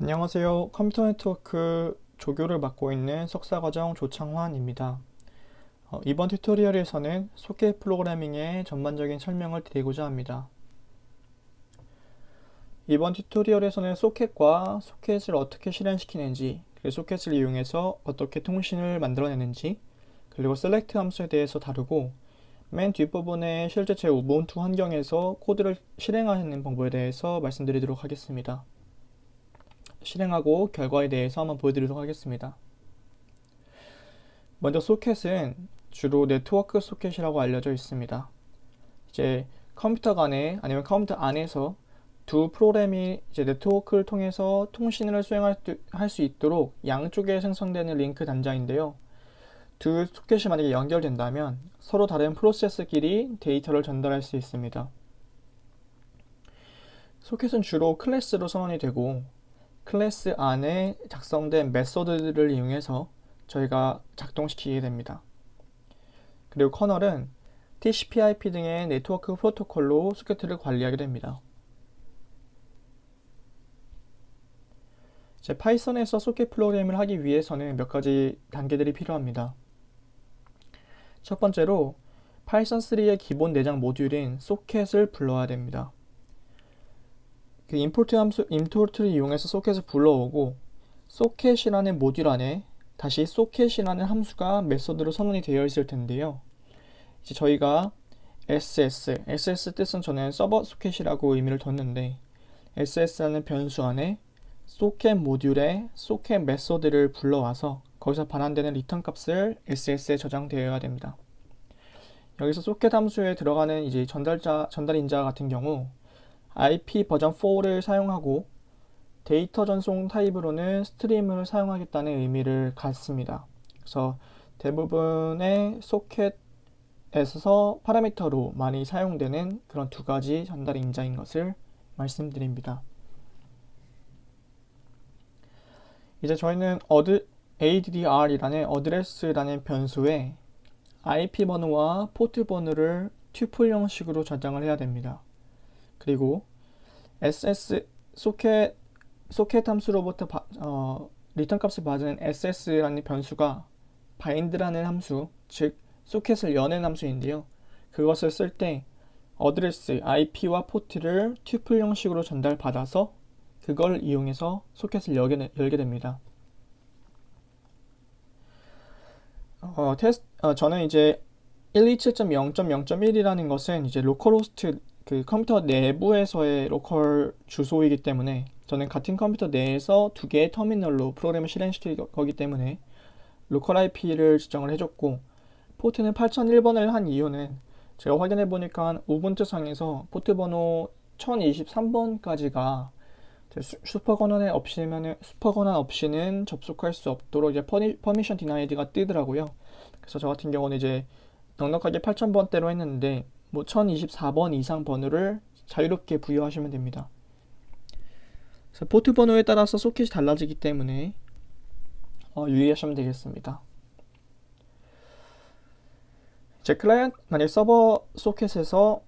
안녕하세요. 컴퓨터 네트워크 조교를 맡고 있는 석사과정 조창환입니다. 이번 튜토리얼에서는 소켓 프로그래밍의 전반적인 설명을 드리고자 합니다. 이번 튜토리얼에서는 소켓과 소켓을 어떻게 실행시키는지, 그리고 소켓을 이용해서 어떻게 통신을 만들어내는지, 그리고 셀렉트 함수에 대해서 다루고, 맨 뒷부분에 실제 제 우분투 환경에서 코드를 실행하는 방법에 대해서 말씀드리도록 하겠습니다. 실행하고 결과에 대해서 한번 보여드리도록 하겠습니다. 먼저 소켓은 주로 네트워크 소켓이라고 알려져 있습니다. 이제 컴퓨터 간에 아니면 컴퓨터 안에서 두 프로그램이 이제 네트워크를 통해서 통신을 수행할 수 있도록 양쪽에 생성되는 링크 단자인데요. 두 소켓이 만약에 연결된다면 서로 다른 프로세스끼리 데이터를 전달할 수 있습니다. 소켓은 주로 클래스로 선언이 되고 클래스 안에 작성된 메소드들을 이용해서 저희가 작동시키게 됩니다. 그리고 커널은 TCP/IP 등의 네트워크 프로토콜로 소켓을 관리하게 됩니다. 이제 파이썬에서 소켓 프로그램을 하기 위해서는 몇 가지 단계들이 필요합니다. 첫 번째로 파이썬 3의 기본 내장 모듈인 소켓을 불러야 됩니다. 그 임포트를 이용해서 소켓을 불러오고 소켓이라는 모듈 안에 다시 소켓이라는 함수가 메소드로 선언이 되어 있을 텐데요. 이제 저희가 SS 뜻은 저는 서버 소켓이라고 의미를 뒀는데 SS라는 변수 안에 소켓 모듈에 소켓 메소드를 불러와서 거기서 반환되는 리턴 값을 SS에 저장되어야 됩니다. 여기서 소켓 함수에 들어가는 이제 전달인자 같은 경우 IP 버전 4를 사용하고 데이터 전송 타입으로는 스트림을 사용하겠다는 의미를 갖습니다. 그래서 대부분의 소켓에서 파라미터로 많이 사용되는 그런 두 가지 전달 인자인 것을 말씀드립니다. 이제 저희는 addr이라는 어드레스라는 변수에 IP 번호와 포트 번호를 튜플 형식으로 저장을 해야 됩니다. 그리고 ss 소켓 함수로부터 리턴 값을 받은 ss라는 변수가 bind라는 함수, 즉 소켓을 여는 함수인데요. 그것을 쓸 때 어드레스, IP와 포트를 튜플 형식으로 전달받아서 그걸 이용해서 소켓을 열게 됩니다. 저는 이제 127.0.0.1이라는 것은 이제 로컬호스트 그 컴퓨터 내부에서의 로컬 주소이기 때문에 저는 같은 컴퓨터 내에서 두 개의 터미널로 프로그램을 실행시킬 거기 때문에 로컬 IP를 지정을 해줬고 포트는 8001번을 한 이유는 제가 확인해 보니까 우분투 상에서 포트 번호 1023번까지가 슈퍼 권한 없이는 접속할 수 없도록 이제 퍼미션 디나이드가 뜨더라고요. 그래서 저 같은 경우는 이제 넉넉하게 8000번대로 했는데 뭐 1024번 이상 번호를 자유롭게 부여하시면 됩니다. 그래서 포트 번호에 따라서 소켓이 달라지기 때문에 유의하시면 되겠습니다. 이제 만약 서버 소켓에서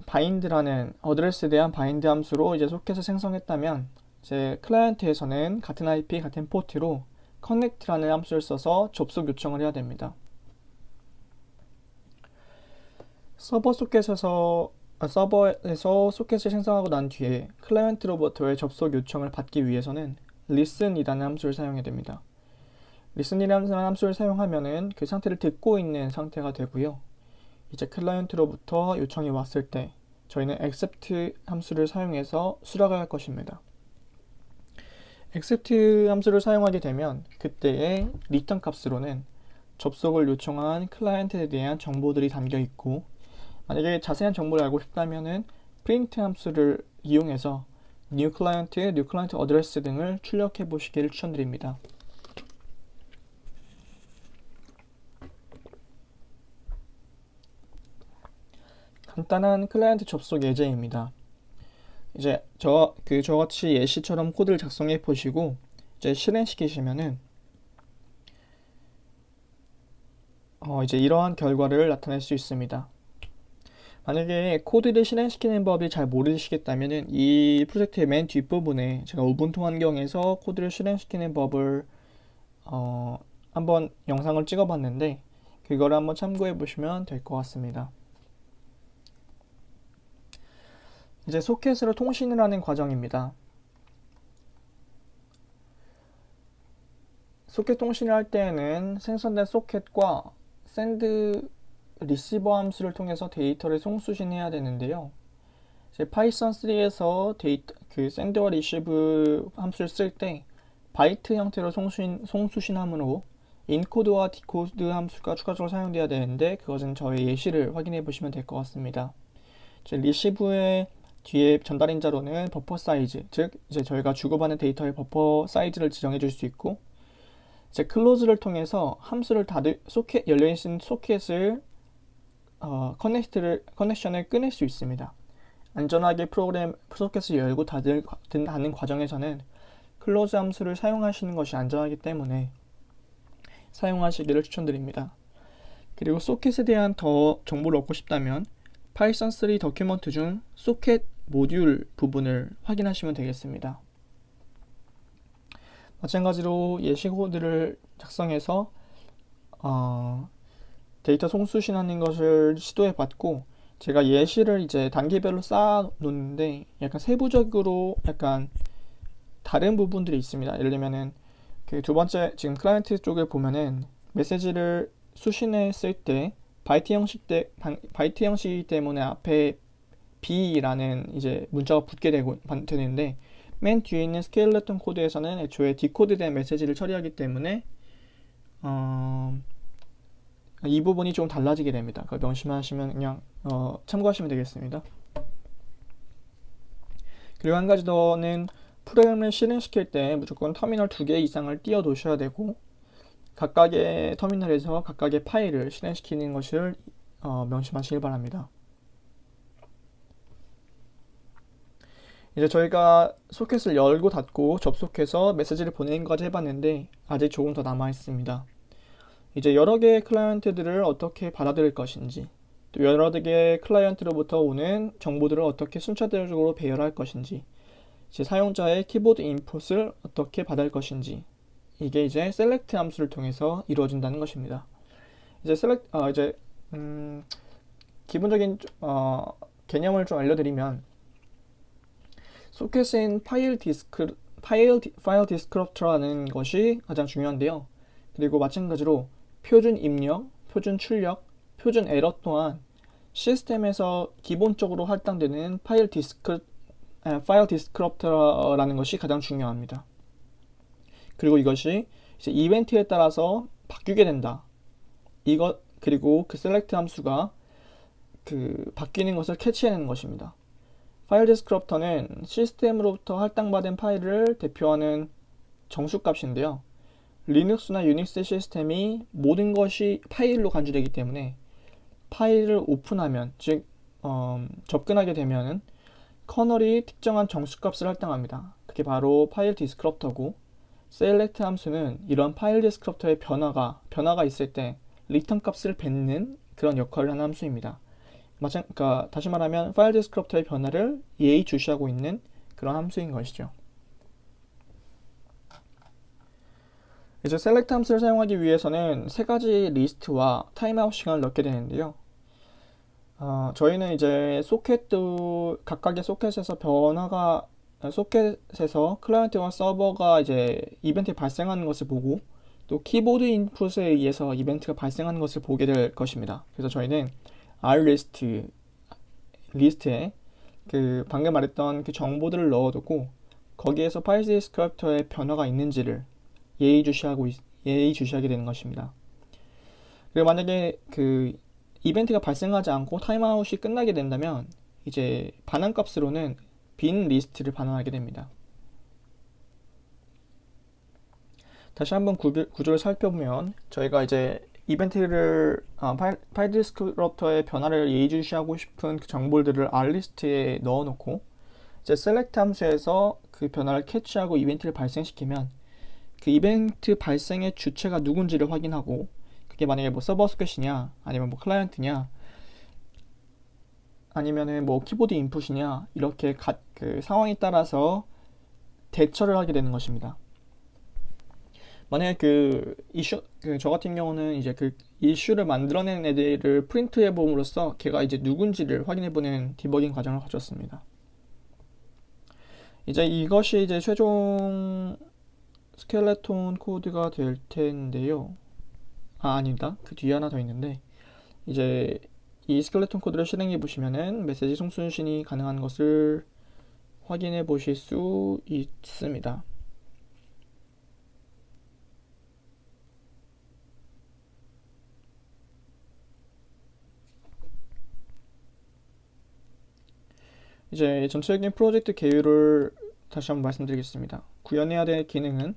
바인드라는 어드레스에 대한 바인드 함수로 이제 소켓을 생성했다면 이제 클라이언트에서는 같은 IP, 같은 포트로 connect라는 함수를 써서 접속 요청을 해야 됩니다. 서버에서 소켓을 생성하고 난 뒤에 클라이언트로부터의 접속 요청을 받기 위해서는 listen이라는 함수를 사용해야 됩니다. listen이라는 함수를 사용하면은 그 상태를 듣고 있는 상태가 되고요. 이제 클라이언트로부터 요청이 왔을 때 저희는 accept 함수를 사용해서 수락을 할 것입니다. accept 함수를 사용하게 되면 그때의 return 값으로는 접속을 요청한 클라이언트에 대한 정보들이 담겨 있고 만약에 자세한 정보를 알고 싶다면은 print 함수를 이용해서 new client address 등을 출력해 보시기를 추천드립니다. 간단한 클라이언트 접속 예제입니다. 이제 저같이 예시처럼 코드를 작성해 보시고 이제 실행시키시면은 이제 이러한 결과를 나타낼 수 있습니다. 만약에 코드를 실행시키는 법이 잘 모르시겠다면은 이 프로젝트의 맨 뒷부분에 제가 우분투 환경에서 코드를 실행시키는 법을 한번 영상을 찍어봤는데 그거를 한번 참고해 보시면 될 것 같습니다. 이제 소켓으로 통신을 하는 과정입니다. 소켓 통신을 할 때에는 생성된 소켓과 send 리시버 함수를 통해서 데이터를 송수신해야 되는데요. 이제 파이썬 3에서 그 send와 receive 함수를 쓸 때 바이트 형태로 송수신함으로 인코드와 디코드 함수가 추가적으로 사용되어야 되는데 그것은 저의 예시를 확인해 보시면 될 것 같습니다. 이제 receive의 뒤에 전달인자로는 버퍼 사이즈, 즉 이제 저희가 주고받는 데이터의 버퍼 사이즈를 지정해 줄 수 있고 이제 클로즈를 통해서 함수를 열려있는 소켓을 커넥션을 끊을 수 있습니다. 안전하게 소켓을 열고 닫는 과정에서는 클로즈 함수를 사용하시는 것이 안전하기 때문에 사용하시기를 추천드립니다. 그리고 소켓에 대한 더 정보를 얻고 싶다면 파이썬 3 더큐먼트 중 소켓 모듈 부분을 확인하시면 되겠습니다. 마찬가지로 예시 코드를 작성해서 데이터 송수신하는 것을 시도해 봤고 제가 예시를 이제 단계별로 쌓아 놓는데 약간 세부적으로 약간 다른 부분들이 있습니다. 예를 들면은 그 두 번째 지금 클라이언트 쪽을 보면은 메시지를 수신했을 때 바이트 형식이기 때문에 앞에 B라는 이제 문자가 붙게 되는데 맨 뒤에 있는 스켈레톤 코드에서는 애초에 디코드된 메시지를 처리하기 때문에 이 부분이 좀 달라지게 됩니다. 그걸 명심하시면 그냥 참고하시면 되겠습니다. 그리고 한 가지 더는 프로그램을 실행시킬 때 무조건 터미널 2개 이상을 띄워 놓으셔야 되고 각각의 터미널에서 각각의 파일을 실행시키는 것을 명심하시길 바랍니다. 이제 저희가 소켓을 열고 닫고 접속해서 메시지를 보내는 것까지 해봤는데 아직 조금 더 남아 있습니다. 이제 여러 개의 클라이언트들을 어떻게 받아들일 것인지 또 여러 개의 클라이언트로부터 오는 정보들을 어떻게 순차적으로 배열할 것인지 이제 사용자의 키보드 인풋을 어떻게 받을 것인지 이게 이제 select 함수를 통해서 이루어진다는 것입니다. 이제 기본적인 개념을 좀 알려드리면 소켓인 파일 디스크립터라는 것이 가장 중요한데요. 그리고 마찬가지로 표준 입력, 표준 출력, 표준 에러 또한 시스템에서 기본적으로 할당되는 파일 디스크립터라는 것이 가장 중요합니다. 그리고 이것이 이제 이벤트에 따라서 바뀌게 된다. 그리고 그 select 함수가 그 바뀌는 것을 캐치해내는 것입니다. 파일 디스크립터는 시스템으로부터 할당받은 파일을 대표하는 정수값인데요. 리눅스나 유닉스 시스템이 모든 것이 파일로 간주되기 때문에 파일을 오픈하면, 즉 접근하게 되면 커널이 특정한 정수값을 할당합니다. 그게 바로 파일 디스크립터고 select 함수는 이런 파일 디스크립터의 변화가 있을 때 리턴 값을 뱉는 그런 역할을 하는 함수입니다. 그러니까 다시 말하면 파일 디스크립터의 변화를 예의주시하고 있는 그런 함수인 것이죠. 이제 select 함수를 사용하기 위해서는 세 가지 리스트와 타임아웃 시간을 넣게 되는데요. 저희는 이제 각각의 소켓에서 클라이언트와 서버가 이제 이벤트 발생하는 것을 보고 또 키보드 인풋에 의해서 이벤트가 발생하는 것을 보게 될 것입니다. 그래서 저희는 r리스트에 그 방금 말했던 그 정보들을 넣어두고 거기에서 파일 디스크립터의 변화가 있는지를 예의주시하게 되는 것입니다. 그리고 만약에 그 이벤트가 발생하지 않고 타임아웃이 끝나게 된다면 이제 반환값으로는 빈 리스트를 반환하게 됩니다. 다시 한번 구조를 살펴보면 저희가 이제 이벤트를 파일 디스크립터의 변화를 예의주시하고 싶은 그 정보들을 r리스트에 넣어놓고 이제 select 함수에서 그 변화를 캐치하고 이벤트를 발생시키면 그 이벤트 발생의 주체가 누군지를 확인하고 그게 만약에 뭐 서버 소켓이냐 아니면 뭐 클라이언트냐 아니면은 뭐 키보드 인풋이냐 이렇게 그 상황에 따라서 대처를 하게 되는 것입니다. 만약에 저 같은 경우는 이제 그 이슈를 만들어낸 애들을 프린트해 봄으로써 걔가 이제 누군지를 확인해보는 디버깅 과정을 거쳤습니다. 이제 이것이 이제 최종 스켈레톤 코드가 될 텐데요. 아닙니다. 그 뒤에 하나 더 있는데, 이제 이 스켈레톤 코드를 실행해 보시면은 메시지 송수신이 가능한 것을 확인해 보실 수 있습니다. 이제 전체적인 프로젝트 개요를 다시 한번 말씀드리겠습니다. 구현해야 될 기능은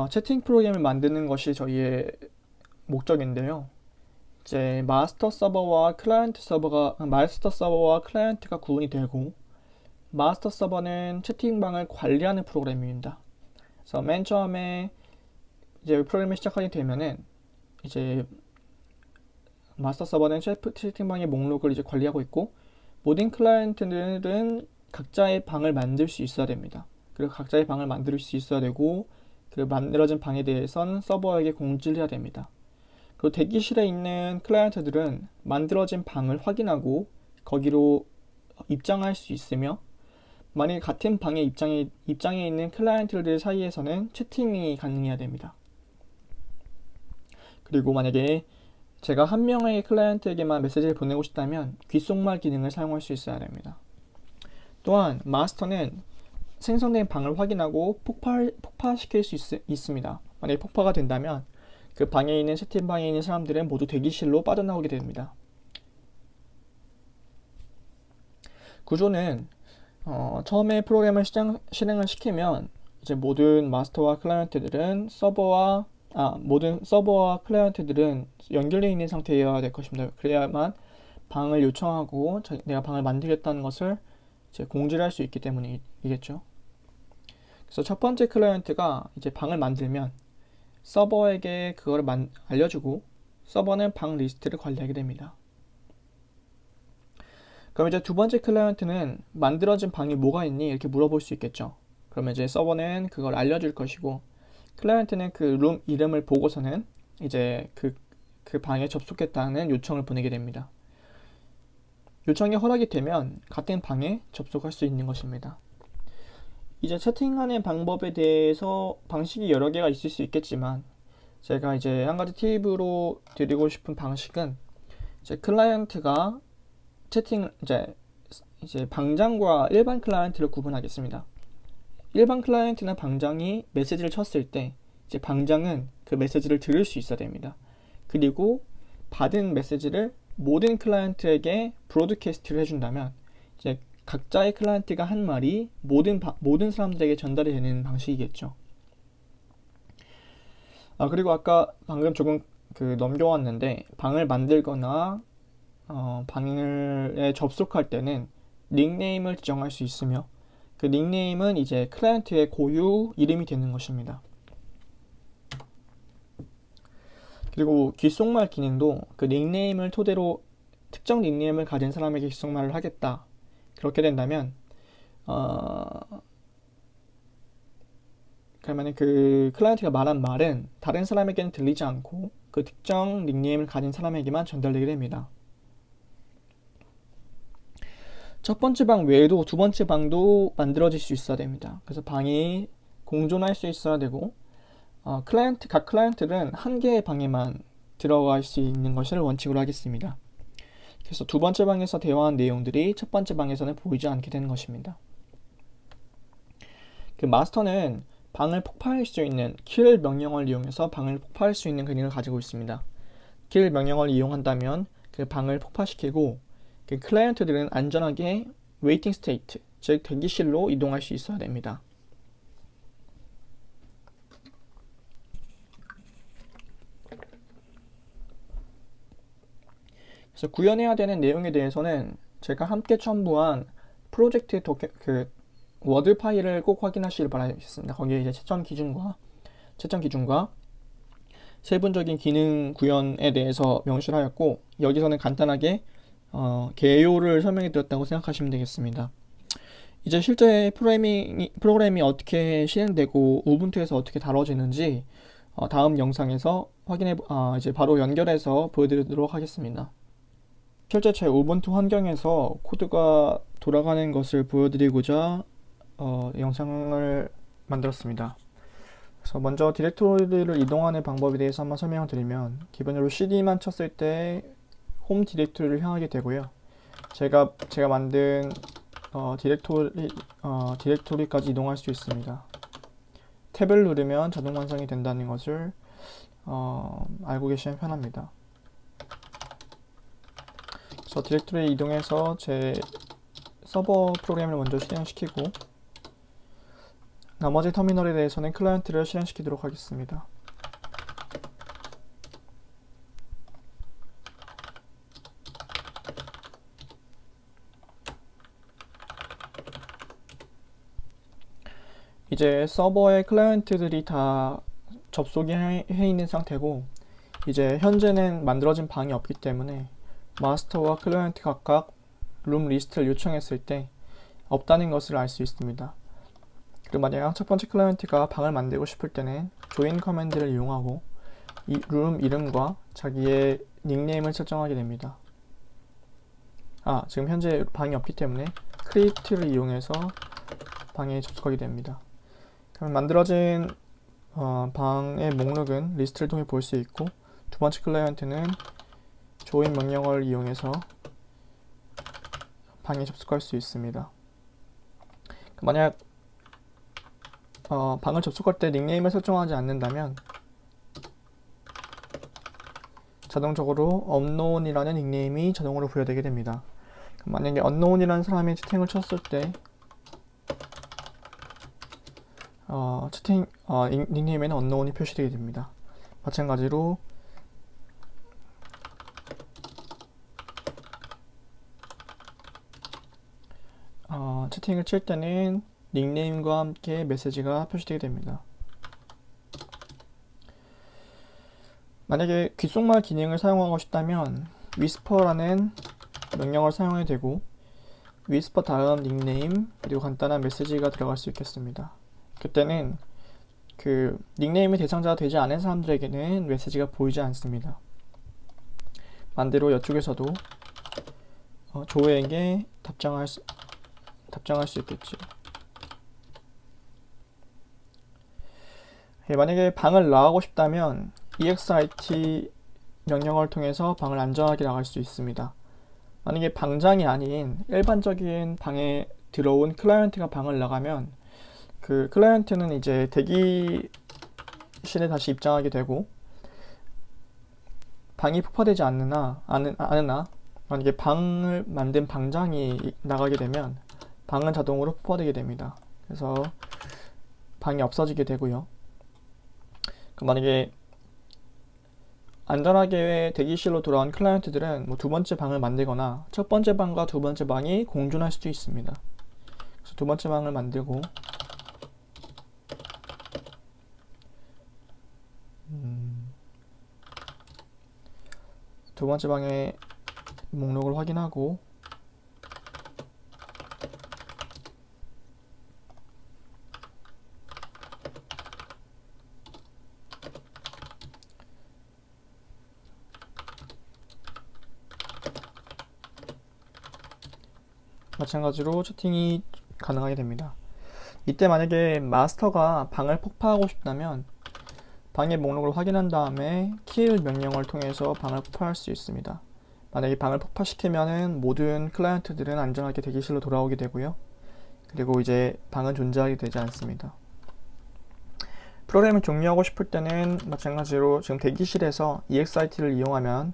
채팅 프로그램을 만드는 것이 저희의 목적인데요. 이제 마스터 서버와 클라이언트가 구분이 되고, 마스터 서버는 채팅방을 관리하는 프로그램입니다. 그래서 맨 처음에 이제 프로그램을 시작하게 되면은 이제 마스터 서버는 채팅방의 목록을 이제 관리하고 있고, 모든 클라이언트들은 각자의 방을 만들 수 있어야 됩니다. 그리고 각자의 방을 만들 수 있어야 되고, 그 만들어진 방에 대해서는 서버에게 공지를 해야 됩니다. 그리고 대기실에 있는 클라이언트들은 만들어진 방을 확인하고 거기로 입장할 수 있으며, 만약 같은 방에 입장해 있는 클라이언트들 사이에서는 채팅이 가능해야 됩니다. 그리고 만약에 제가 한 명의 클라이언트에게만 메시지를 보내고 싶다면 귓속말 기능을 사용할 수 있어야 됩니다. 또한 마스터는 생성된 방을 확인하고 폭파시킬 수 있습니다. 만약에 폭파가 된다면 그 방에 있는 채팅방에 있는 사람들은 모두 대기실로 빠져나오게 됩니다. 구조는 처음에 프로그램을 실행을 시키면 이제 모든 마스터와 클라이언트들은 모든 서버와 클라이언트들은 연결되어 있는 상태여야 될 것입니다. 그래야만 방을 요청하고 내가 방을 만들겠다는 것을 이제 공지를 할 수 있기 때문이겠죠. 그래서 첫 번째 클라이언트가 이제 방을 만들면 서버에게 그걸 알려주고, 서버는 방 리스트를 관리하게 됩니다. 그럼 이제 두 번째 클라이언트는 만들어진 방이 뭐가 있니? 이렇게 물어볼 수 있겠죠. 그러면 이제 서버는 그걸 알려줄 것이고, 클라이언트는 그 룸 이름을 보고서는 이제 그 방에 접속했다는 요청을 보내게 됩니다. 요청이 허락이 되면 같은 방에 접속할 수 있는 것입니다. 이제 채팅하는 방법에 대해서 방식이 여러 개가 있을 수 있겠지만, 제가 이제 한 가지 팁으로 드리고 싶은 방식은, 이제 클라이언트가 이제 방장과 일반 클라이언트를 구분하겠습니다. 일반 클라이언트나 방장이 메시지를 쳤을 때 이제 방장은 그 메시지를 들을 수 있어야 됩니다. 그리고 받은 메시지를 모든 클라이언트에게 브로드캐스트를 해준다면 이제 각자의 클라이언트가 한 말이 모든 사람들에게 전달이 되는 방식이겠죠. 그리고 아까 방금 조금 넘겨왔는데, 방을 만들거나 방에 접속할 때는 닉네임을 지정할 수 있으며, 그 닉네임은 이제 클라이언트의 고유 이름이 되는 것입니다. 그리고 귓속말 기능도 그 닉네임을 토대로 특정 닉네임을 가진 사람에게 귓속말을 하겠다. 그렇게 된다면 그러면 그 클라이언트가 말한 말은 다른 사람에게는 들리지 않고 그 특정 닉네임을 가진 사람에게만 전달되게 됩니다. 첫 번째 방 외에도 두 번째 방도 만들어질 수 있어야 됩니다. 그래서 방이 공존할 수 있어야 되고, 각 클라이언트는 한 개의 방에만 들어갈 수 있는 것을 원칙으로 하겠습니다. 그래서 두 번째 방에서 대화한 내용들이 첫 번째 방에서는 보이지 않게 되는 것입니다. 그 마스터는 방을 폭파할 수 있는 kill 명령어를 이용해서 방을 폭파할 수 있는 기능을 가지고 있습니다. kill 명령어를 이용한다면 그 방을 폭파시키고, 그 클라이언트들은 안전하게 waiting state, 즉 대기실로 이동할 수 있어야 됩니다. 그래서 구현해야 되는 내용에 대해서는 제가 함께 첨부한 프로젝트 워드 파일을 꼭 확인하시길 바라겠습니다. 거기에 이제 채점 기준과 세분적인 기능 구현에 대해서 명시를 하였고, 여기서는 간단하게 개요를 설명해 드렸다고 생각하시면 되겠습니다. 이제 실제 프로그램이 어떻게 실행되고 우분투에서 어떻게 다뤄지는지 다음 영상에서 이제 바로 연결해서 보여드리도록 하겠습니다. 실제 제 우분투 환경에서 코드가 돌아가는 것을 보여드리고자 영상을 만들었습니다. 그래서 먼저 디렉토리를 이동하는 방법에 대해서 한번 설명을 드리면, 기본적으로 cd만 쳤을 때 홈 디렉토리를 향하게 되고요. 제가 만든 디렉토리까지 이동할 수 있습니다. 탭을 누르면 자동 완성이 된다는 것을 알고 계시면 편합니다. 그래서 디렉토리에 이동해서 제 서버 프로그램을 먼저 실행시키고, 나머지 터미널에 대해서는 클라이언트를 실행시키도록 하겠습니다. 이제 서버의 클라이언트들이 다 접속이 해 있는 상태고, 이제 현재는 만들어진 방이 없기 때문에 마스터와 클라이언트 각각 룸 리스트를 요청했을 때 없다는 것을 알 수 있습니다. 그리고 만약 첫 번째 클라이언트가 방을 만들고 싶을 때는 join 커맨드를 이용하고 이 룸 이름과 자기의 닉네임을 설정하게 됩니다. 지금 현재 방이 없기 때문에 create를 이용해서 방에 접속하게 됩니다. 그럼 만들어진 방의 목록은 리스트를 통해 볼 수 있고, 두 번째 클라이언트는 join 명령어를 이용해서 방에 접속할 수 있습니다. 만약 방을 접속할 때 닉네임을 설정하지 않는다면 자동적으로 unknown이라는 닉네임이 자동으로 부여되게 됩니다. 만약에 unknown이라는 사람이 채팅을 쳤을 때 닉네임에는 unknown이 표시되게 됩니다. 마찬가지로 채팅을 칠 때는 닉네임과 함께 메시지가 표시되게 됩니다. 만약에 귓속말 기능을 사용하고 싶다면 whisper라는 명령어를 사용해도 되고, whisper 다음 닉네임 그리고 간단한 메시지가 들어갈 수 있겠습니다. 그때는 그 닉네임이 대상자가 되지 않은 사람들에게는 메시지가 보이지 않습니다. 반대로 이쪽에서도 조에게 답장할 수 있겠죠. 만약에 방을 나가고 싶다면 exit 명령어를 통해서 방을 안전하게 나갈 수 있습니다. 만약에 방장이 아닌 일반적인 방에 들어온 클라이언트가 방을 나가면 그 클라이언트는 이제 대기실에 다시 입장하게 되고, 방이 폭파되지 않으나 만약에 방을 만든 방장이 나가게 되면 방은 자동으로 폭파되게 됩니다. 그래서 방이 없어지게 되고요. 만약에 안전하게 대기실로 돌아온 클라이언트들은 두 번째 방을 만들거나 첫 번째 방과 두 번째 방이 공존할 수도 있습니다. 그래서 두 번째 방을 만들고 두 번째 방의 목록을 확인하고 마찬가지로 채팅이 가능하게 됩니다. 이때 만약에 마스터가 방을 폭파하고 싶다면 방의 목록을 확인한 다음에 kill 명령어를 통해서 방을 폭파할 수 있습니다. 만약에 방을 폭파시키면은 모든 클라이언트들은 안전하게 대기실로 돌아오게 되고요. 그리고 이제 방은 존재하게 되지 않습니다. 프로그램을 종료하고 싶을 때는 마찬가지로 지금 대기실에서 exit를 이용하면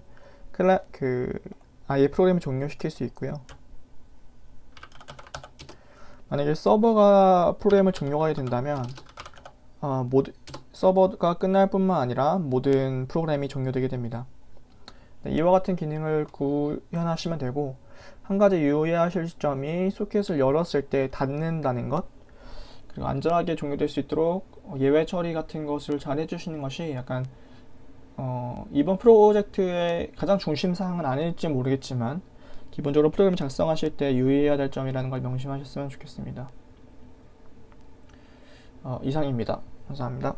아예 프로그램을 종료시킬 수 있고요. 만약에 서버가 프로그램을 종료하게 된다면 서버가 끝날 뿐만 아니라 모든 프로그램이 종료되게 됩니다. 이와 같은 기능을 구현하시면 되고, 한 가지 유의하실 점이 소켓을 열었을 때 닫는다는 것, 그리고 안전하게 종료될 수 있도록 예외 처리 같은 것을 잘 해주시는 것이 약간 이번 프로젝트의 가장 중심 사항은 아닐지 모르겠지만 기본적으로 프로그램 작성하실 때 유의해야 될 점이라는 걸 명심하셨으면 좋겠습니다. 이상입니다. 감사합니다.